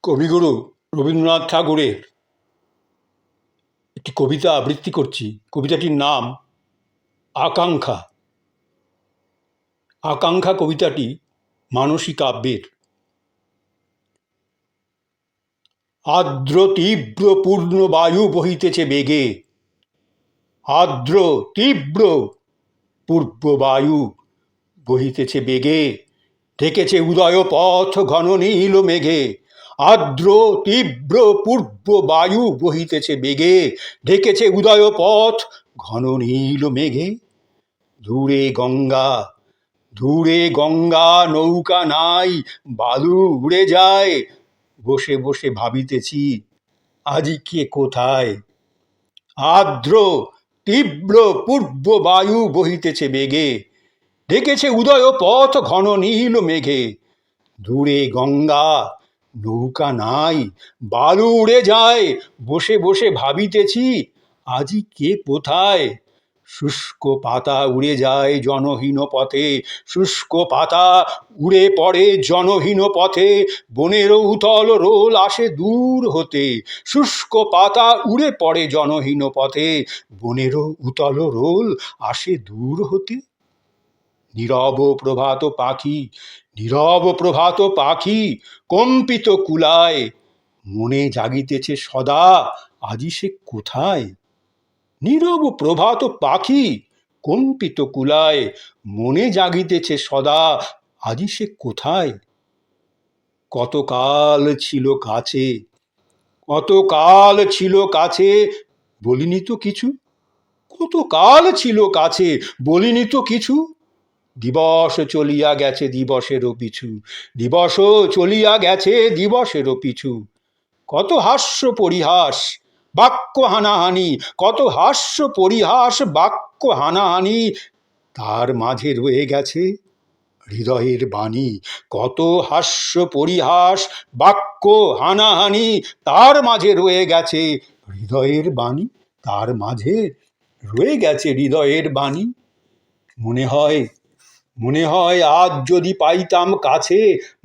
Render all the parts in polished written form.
কবিগুরু রবীন্দ্রনাথ ঠাকুরের একটি কবিতা আবৃত্তি করছি। কবিতাটির নাম আকাঙ্ক্ষা। আকাঙ্ক্ষা কবিতাটি মানসী কাব্যের। আর্দ্র তীব্র পূর্ণ বায়ু বহিতেছে বেগে, আর্দ্র তীব্র পূর্ব বায়ু বহিতেছে বেগে, ঢেকেছে উদয় পথ ঘন নীল মেঘে। আর্দ্র তীব্র পূর্ব বায়ু বহিতেছে বেগে, ঢেকেছে উদয় পথ ঘন নীল মেঘে। দূরে গঙ্গা, দূরে গঙ্গা, নৌকা নাই, বালু উড়ে যায়। বসে বসে ভাবিতেছি আজি কে কোথায়। আর্দ্র তীব্র পূর্ব বায়ু বহিতেছে বেগে, ঢেকেছে উদয় পথ ঘন নীল মেঘে। দূরে গঙ্গা, নৌকা নাই, বালু উড়ে যায়। বসে বসে ভাবিতেছি আজি কে কোথায়। শুষ্ক পাতা উড়ে যায় জনহীন পথে, শুষ্ক পাতা উড়ে পড়ে জনহীন পথে। বনের উতল রোল আসে দূর হতে, শুষ্ক পাতা উড়ে পড়ে জনহীন পথে। বনের উতল রোল আসে দূর হতে। নীরব প্রভাত পাখি, নীরব প্রভাত পাখি, কম্পিত কুলায়। মনে জাগিতেছে সদা আজি সে কোথায়। নীরব প্রভাত পাখি, কম্পিত কুলায়। মনে জাগিতেছে সদা আজি সে কোথায়। কতকাল ছিল কাছে, কতকাল ছিল কাছে, বলিনি তো কিছু। কতকাল ছিল কাছে, বলিনি তো কিছু। দিবস চলিয়া গেছে দিবসেরও পিছু, দিবস চলিয়া গেছে দিবসেরও পিছু। কত হাস্য পরিহাস, বাক্য হানাহানি, কত হাস্য পরিহাস, বাক্য হানাহানি। তার মাঝে রয়ে গেছে হৃদয়ের বাণী। কত হাস্য পরিহাস, বাক্য হানাহানি, তার মাঝে রয়ে গেছে হৃদয়ের বাণী। তার মাঝে রয়ে গেছে হৃদয়ের বাণী। মনে হয়, মনে হয় আজ যদি পাইতাম কাছে,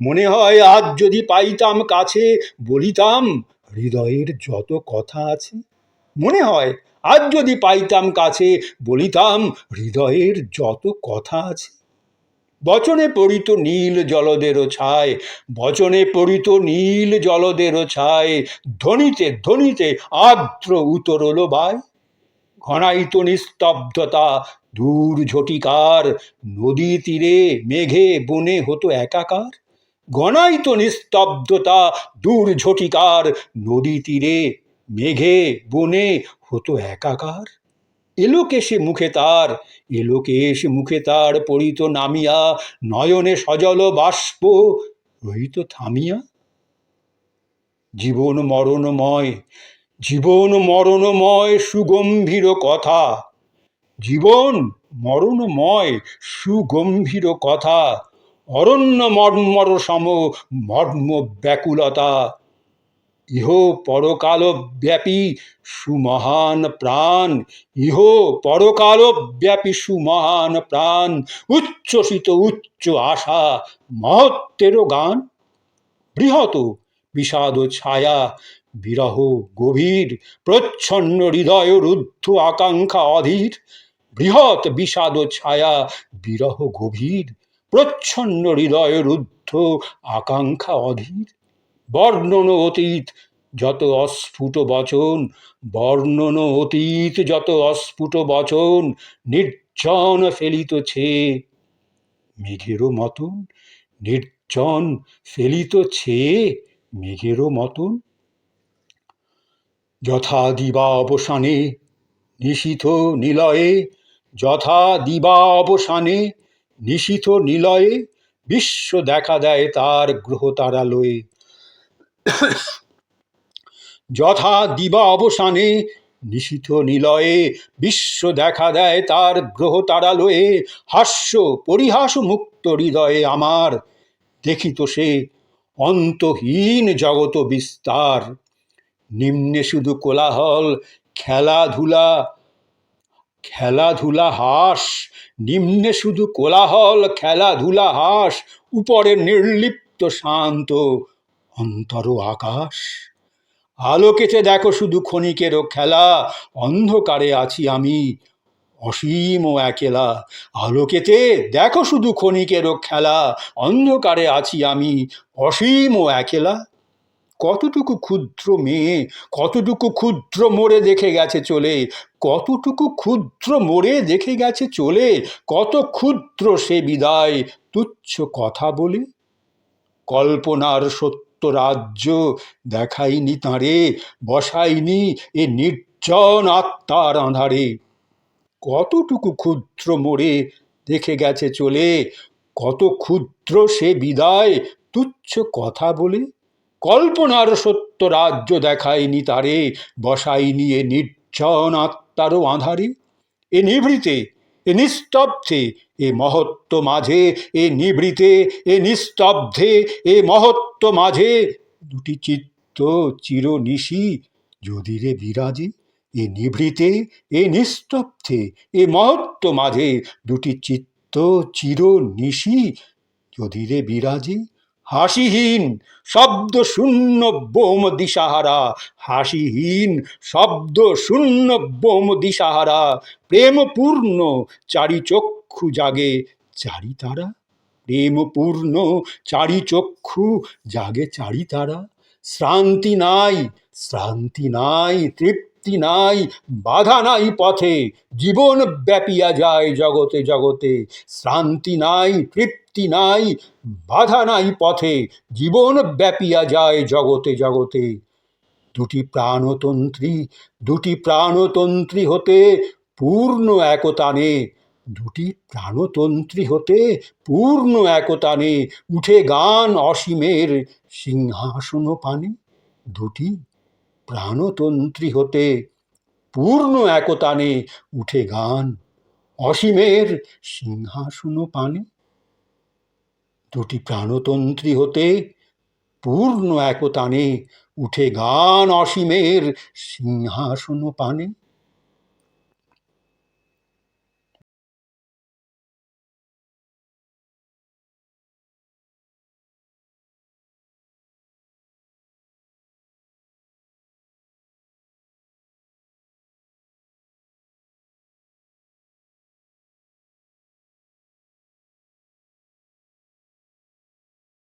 মনে হয় আজ যদি পাইতাম কাছে, বলিতাম হৃদয়ের যত কথা আছে। মনে হয় আজ যদি পাইতাম কাছে, বলিতাম হৃদয়ের যত কথা আছে। বচনে পড়িত নীল জলদেরও ছায়, বচনে পড়িত নীল জলদেরও ছায়। ধ্বনিতে ধ্বনিতে আর্দ্র উতরল বায়। ঘনাইত নিস্তব্ধতা দূর ঝটিকার, নদী তীরে মেঘে বনে হতো একাকার। ঘনাইত নিস্তব্ধতা দূর ঝটিকার, নদী তীরে মেঘে বনে হতো একাকার। এলোকেশে মুখে তার, এলোকেশে মুখে তার পড়িত নামিয়া, নয়নে সজল বাষ্প রহিত থামিয়া। জীবন মরণময়, জীবন মরণময় সুগম্ভীর কথা, জীবন মরণময় সুগম্ভীর কথা। অরণ্য মর্মর সম মর্ম ব্যাকুলতা। ইহ পরকাল ব্যাপী সুমহান প্রাণ, ইহ পরকাল ব্যাপী সুমহান প্রাণ। উচ্ছ্বসিত উচ্চ আশা, মহত্বেরও গান। বৃহৎ বিষাদ ছায়া, বিরহ গভীর, প্রচ্ছন্ন হৃদয় রুদ্ধ আকাঙ্ক্ষা অধীর। বৃহৎ বিষাদ ছায়া, বিরহ গভীর, প্রচ্ছন্ন হৃদয় রুদ্ধ আকাঙ্ক্ষা অধীর। বর্ণন অতীত যত অস্ফুট বচন, বর্ণন অতীত যত অস্ফুট বচন, নির্জন ফেলিত ছে মেঘেরও মতন, নির্জন ফেলিত ছে মেঘেরও মতন। যথা দিবা অবসানে নিশীথ নিলয়ে, যথা দিবা অবসানে নিশীথ নিলয়ে, বিশ্ব দেখা দেয় তার গ্রহ তারালয়ে। যথা দিবা অবসানে নিশীথ নিলয়ে, বিশ্ব দেখা দেয় তার গ্রহ তারালয়ে। হাস্য পরিহাস মুক্ত হৃদয়ে আমার, দেখিত সে অন্তহীন জগত বিস্তার। নিম্নে শুধু কোলাহল খেলাধুলা, খেলাধুলা হাস, নিম্নে শুধু কোলাহল খেলাধুলা হাস। উপরে নির্লিপ্ত শান্ত অন্তর আকাশ। আলোকেতে দেখো শুধু ক্ষণিকেরও খেলা, অন্ধকারে আছি আমি অসীম ও একেলা। আলোকেতে দেখো শুধু ক্ষণিকেরও খেলা, অন্ধকারে আছি আমি অসীম ও একেলা। কতটুকু ক্ষুদ্র মেয়ে, কতটুকু ক্ষুদ্র মোড়ে দেখে গেছে চলে, কতটুকু ক্ষুদ্র মোড়ে দেখে গেছে চলে, কত ক্ষুদ্র সে বিদায় তুচ্ছ কথা বলে। কল্পনার সত্য রাজ্য দেখাইনি তাঁরে, বসাইনি এ নির্জন আত্মার আঁধারে। কতটুকু ক্ষুদ্র মোড়ে দেখে গেছে চলে, কত ক্ষুদ্র সে বিদায় তুচ্ছ কথা বলে। কল্পনার সত্য রাজ্য দেখায়নি তারে, বসাইনি এ নির্জন আত্মারও আঁধারে। এ নিভৃতে, এ নিস্তব্ধে, এ মহত্ব মাঝে, এ নিভৃতে, এ নিস্তব্ধে, এ মহত্ব মাঝে দুটি চিত্ত চিরনিশি যদি রে বিরাজে। এ নিভৃতে, এ নিস্তব্ধে, এ মহত্ব মাঝে দুটি চিত্ত চিরনিশি যদি রে বিরাজে। হাসিহীন শব্দ শূন্য বোম দিশাহারা, হাসিহীন শব্দ শূন্য বোম দিশাহারা, প্রেমপূর্ণ চারি চক্ষু জাগে চারি তারা। প্রেমপূর্ণ চারি চক্ষু জাগে চারি তারা। শ্রান্তি নাই, শ্রান্তি নাই, তৃপ্তি নাই, বাধা নাই পথে, জীবন ব্যাপিয়া যায় জগতে জগতে। শ্রান্তি নাই, তৃপ্তি নাই, বাধা নাই পথে, জীবন ব্যাপিয়া যায় জগতে জগতে। দুটি প্রাণতন্ত্রী, দুটি প্রাণতন্ত্রী হতে পূর্ণ একতানে, দুটি প্রাণতন্ত্রী হতে পূর্ণ একতানে উঠে গান অসীমের সিংহাসন পানে। দুটি প্রাণতন্ত্রী হতে পূর্ণ একতানে উঠে গান অসীমের সিংহাসন পানে। দুটি প্রাণতন্ত্রী হতে পূর্ণ একতানে উঠে গান অসীমের সিংহাসন পানে।